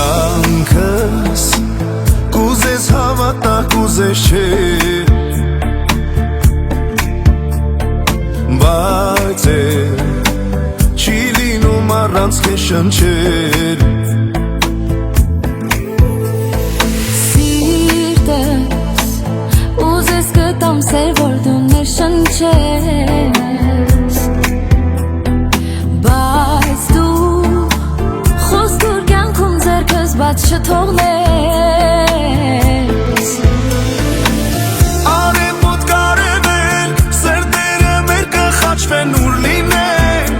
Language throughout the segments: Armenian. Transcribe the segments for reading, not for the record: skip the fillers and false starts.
Կյանքս կուզես հավատա, կուզես չէ, բայց չի լինում առանց քեզ շնչել։ Սիրտս ուզես կտամ սեր, որ դու ներշնչես, բայց դու խոսքուր կյանքում ձեռքս բաց չթողնես։ Արևոտ կարևել, սրտերը մեր կխաչվեն ուր լինենք,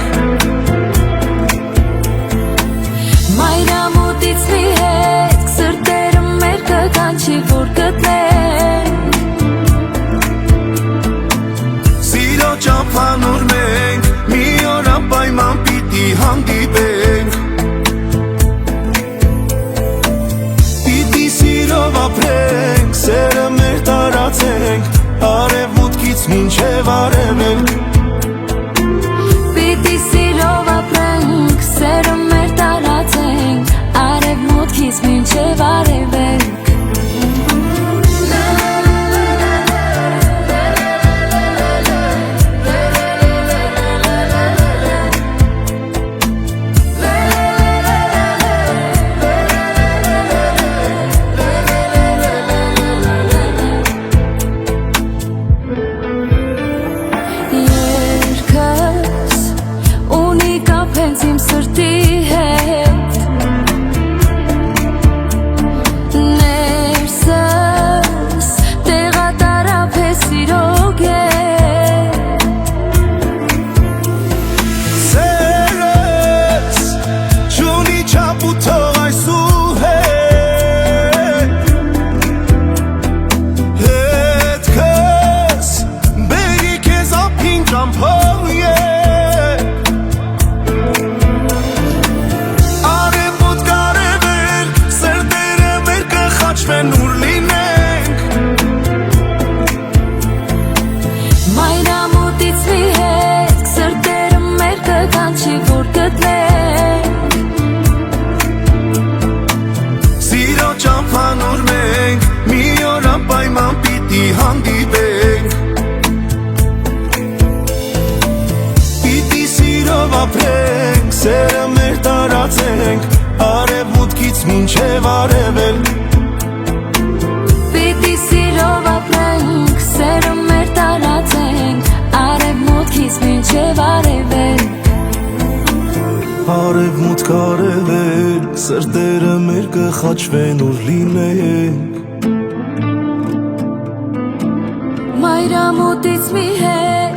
Մայրամուտից մի հետ սրտերը մեր կկանչի, որ գտնենք, սիրո ճամփան ուր մենք մի օր անպայման պիտի հանդիպենք, պիտի սիրով ապրենք, սերը մեր տարածենք, արևմուտքից մինչև արևելք, պիտի սիրով ապրենք, սերը մեր տարածենք, արևմուտքից մինչև արևելք։ Երկս ունի կապ հենց իմ սրտի հետ, ներսս տեղատարապ է սիրո գետ, սերս չունի չափ ու թող այսուհետ, հետքս բերի քեզ ափին ճամփով ետ, արևոտ կարևել, սրտերը մեր կխաչվեն ուր լինենք, Մայրամուտից մի հետ սրտերը մեր կկանչի, որ գտնենք, սիրո ճամփան ուր մենք մի օր անպայման պիտի հանդիպենք, պիտի սիրով ապրենք, սերը մեր տարածենք, արևմուտքից մինչև արևելք, պիտի սիրով ապրենք, սերը մեր տարածենք, արևմուտքից մինչև արևելք, արևմուտք արևելք, սրտերը մեր կխաչվեն ուր լինենք, Մայրամուտից մի հետ